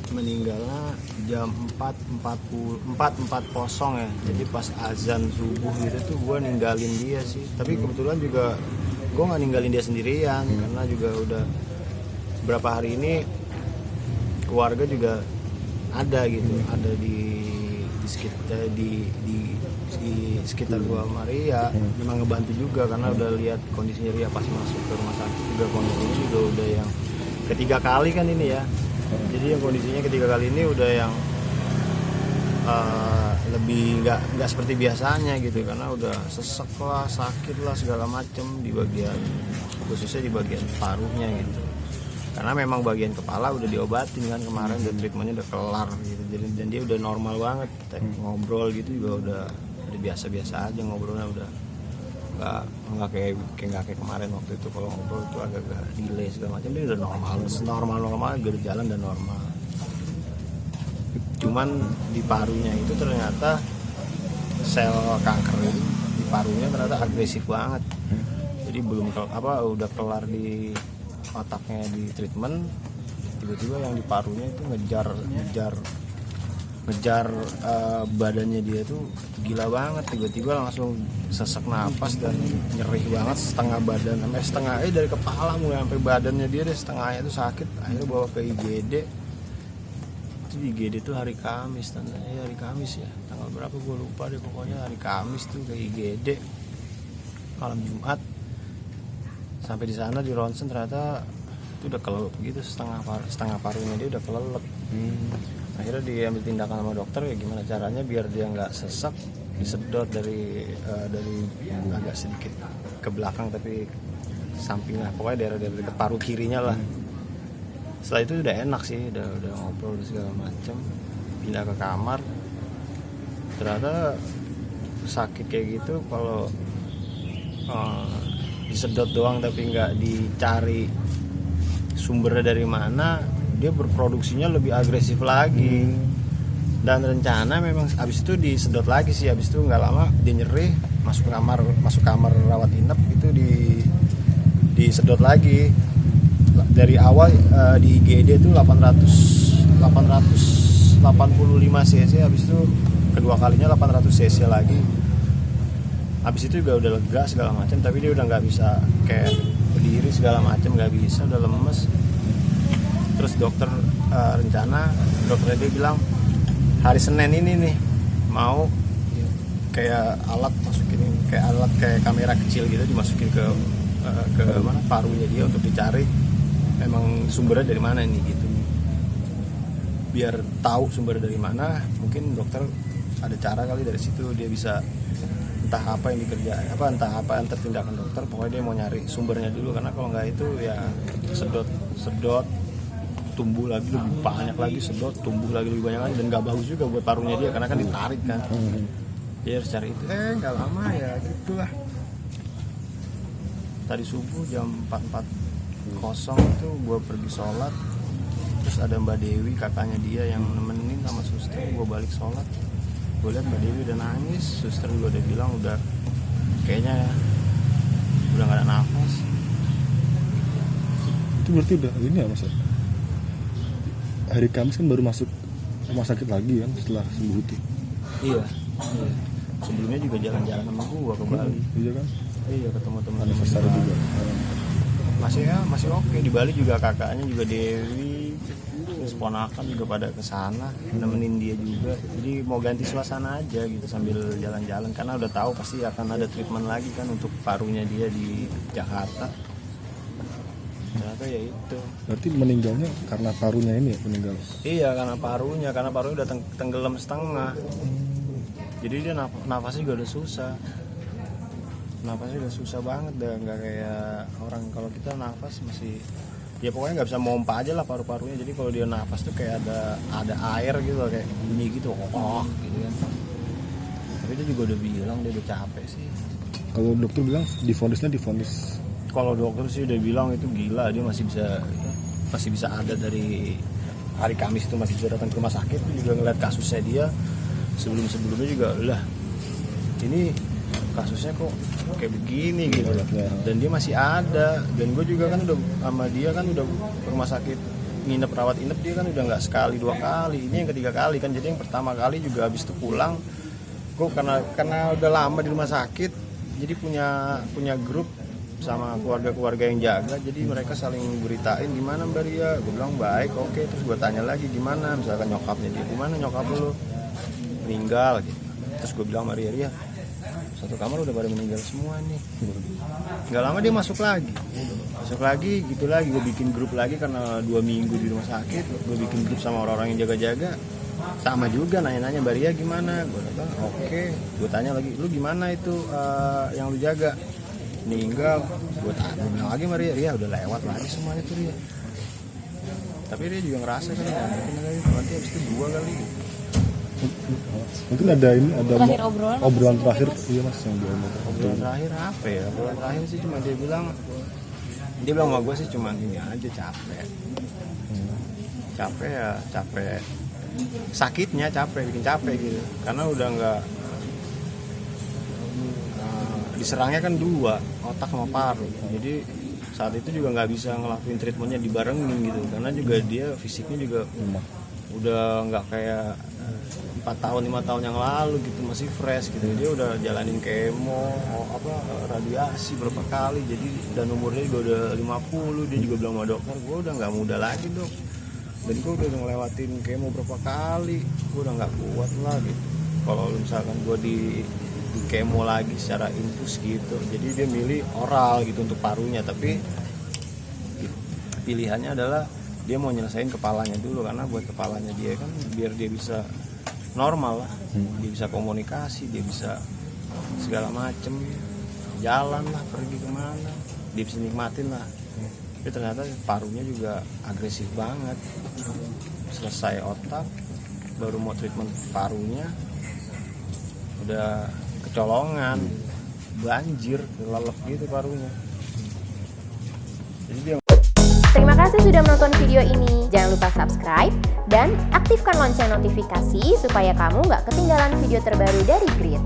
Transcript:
meninggalnya jam 4.40 ya. Jadi pas azan subuh gitu tuh gue ninggalin dia sih. Tapi kebetulan juga gue nggak ninggalin dia sendirian karena juga udah beberapa hari ini keluarga juga ada gitu, ada di sekitar gua Maria. Memang ngebantu juga karena udah lihat kondisinya Ria pas masuk ke rumah sakit juga, kondisinya juga udah yang ketiga kali kan ini ya. Jadi yang kondisinya ketiga kali ini udah yang lebih nggak seperti biasanya gitu, karena udah sesek lah, sakit lah segala macem di bagian, khususnya di bagian paruhnya gitu. Karena memang bagian kepala udah diobatin kan kemarin, dan treatmentnya udah kelar gitu. Jadi dan dia udah normal banget. Kita ngobrol gitu juga udah biasa-biasa aja ngobrolnya, udah nggak kayak kemarin waktu itu. Kalau ngobrol itu agak delay segala macam, dia udah normal udah jalan dan normal. Cuman di parunya itu ternyata sel kanker itu di parunya ternyata agresif banget. Jadi belum udah kelar di otaknya di treatment, tiba-tiba yang di parunya itu ngejar badannya dia tuh gila banget. Tiba-tiba langsung sesak napas dan nyeri banget setengah badan, sampai setengahnya dari kepala mulai sampai badannya dia deh, setengahnya itu sakit. Akhirnya bawa ke IGD. Itu di IGD tuh hari Kamis, hari Kamis ya, tanggal berapa gue lupa deh, pokoknya hari Kamis tuh ke IGD malam Jumat. Sampai di sana di ronsen ternyata itu udah kelelep gitu, setengah parunya dia udah kelelep. Akhirnya diambil tindakan sama dokter, ya gimana caranya biar dia nggak sesak, disedot dari agak sedikit ke belakang tapi samping lah, pokoknya daerah dekat paru kirinya lah. Setelah itu udah enak sih, udah ngobrol segala macam, pindah ke kamar. Ternyata sakit kayak gitu kalau disedot doang tapi nggak dicari sumbernya dari mana, dia berproduksinya lebih agresif lagi. Dan rencana memang abis itu disedot lagi sih, abis itu nggak lama dia nyeri, masuk kamar rawat inap itu disedot lagi. Dari awal di IGD itu 885 cc, habis itu kedua kalinya 800 cc lagi. Habis itu juga udah lega segala macam, tapi dia udah nggak bisa kayak berdiri segala macam, nggak bisa, udah lemes. Terus dokternya dia bilang hari Senin ini nih mau kayak alat kayak kamera kecil gitu dimasukin ke mana parunya dia untuk dicari emang sumbernya dari mana ini gitu. Biar tahu sumbernya dari mana, mungkin dokter ada cara kali dari situ dia bisa entah apa yang tertindakan dokter, pokoknya dia mau nyari sumbernya dulu, karena kalau nggak itu ya sedot tumbuh lagi lebih banyak lagi, sedot tumbuh lagi lebih banyak lagi, dan nggak bagus juga buat parunya dia karena kan ditarik kan. Dia harus cari itu, nggak lama ya gitulah. Tadi subuh jam 4.40 itu gue pergi sholat, terus ada Mbak Dewi kakaknya dia yang nemenin sama suster, gue balik sholat. Gue lihat Mbak Dewi udah nangis, suster juga udah bilang udah kayaknya udah nggak ada nafas. Itu berarti udah ini ya Mas? Hari Kamis kan baru masuk rumah sakit lagi kan setelah sembuh itu. Iya. Sebelumnya juga jalan-jalan sama gue ke Bali. Iya kan? Iya, ketemu teman-teman juga. Masih oke. Di Bali juga kakaknya juga Dewi, terus ponakan juga pada kesana nemenin dia juga. Jadi mau ganti suasana aja gitu sambil jalan-jalan, karena udah tahu pasti akan ada treatment lagi kan untuk parunya dia di Jakarta. Ternyata ya itu. Berarti meninggalnya karena parunya ini ya meninggal? Iya, karena parunya udah tenggelam setengah. Jadi dia nafasnya juga udah susah. Nafasnya udah susah banget, dah nggak kayak orang kalau kita nafas masih ya pokoknya nggak bisa mompa aja lah paru-parunya. Jadi kalau dia nafas tuh kayak ada air gitu, kayak bunyi gitu, gitu kan. Tapi dia juga udah bilang dia udah capek sih. Kalau dokter bilang divonis. Kalau dokter sih udah bilang itu gila, dia masih bisa ada dari hari Kamis itu, masih bisa datang ke rumah sakit. Juga ngeliat kasusnya dia sebelumnya juga lah, ini kasusnya kok kayak begini gitu, dan dia masih ada. Dan gue juga kan udah sama dia kan udah ke rumah sakit nginep rawat inep dia kan udah nggak sekali 2 kali, ini yang ketiga kali kan. Jadi yang pertama kali juga habis itu pulang, gue karena udah lama di rumah sakit, jadi punya grup sama keluarga yang jaga, jadi mereka saling beritain gimana Mbak Ria. Gue bilang baik, oke. Terus gue tanya lagi gimana, misalkan nyokapnya dia, gimana nyokap lu, meninggal gitu. Terus gue bilang sama Ria, satu kamar udah pada meninggal semua nih. Nggak lama dia masuk lagi gitu lagi. Gue bikin grup lagi karena 2 minggu di rumah sakit. Gue bikin grup sama orang-orang yang jaga-jaga, sama juga nanya-nanya Mbak Ria gimana. Gue bilang oke. Gue tanya lagi, lu gimana itu yang lu jaga meninggal. Gue bilang lagi sama Ria udah lewat lagi semuanya tuh Ria. Tapi Ria juga ngerasa kan ya, mungkin lagi nanti habis itu 2 kali gitu. Mungkin ada Terakhir obrolan terakhir apa sih, Mas? iya Mas yang dia omongin. Obrolan terakhir apa ya? Obrolan terakhir sih cuma dia bilang sama gue sih cuma ini aja, capek sakitnya, bikin capek gitu karena udah nggak diserangnya kan 2, otak sama paru. Jadi saat itu juga nggak bisa ngelakuin treatmentnya dibarengin gitu karena juga dia fisiknya juga udah nggak kayak 4 tahun 5 tahun yang lalu gitu, masih fresh gitu. Dia udah jalanin kemo radiasi berapa kali, jadi dan umurnya juga udah 50. Dia juga bilang sama dokter, gue udah nggak muda lagi dok, dan gue udah ngelewatin kemo berapa kali, gue udah nggak kuat lah gitu kalau misalkan gue di kemo lagi secara infus gitu. Jadi dia milih oral gitu untuk parunya, tapi pilihannya adalah dia mau nyelesain kepalanya dulu, karena buat kepalanya dia kan biar dia bisa normal lah, dia bisa komunikasi, dia bisa segala macem, jalan lah, pergi kemana, dia bisa nikmatin lah. Tapi ternyata parunya juga agresif banget. Selesai otak, baru mau treatment parunya, udah kecolongan, banjir, lelep gitu parunya. Jadi dia. Terima kasih sudah menonton video ini. Jangan lupa subscribe dan aktifkan lonceng notifikasi supaya kamu nggak ketinggalan video terbaru dari Grit.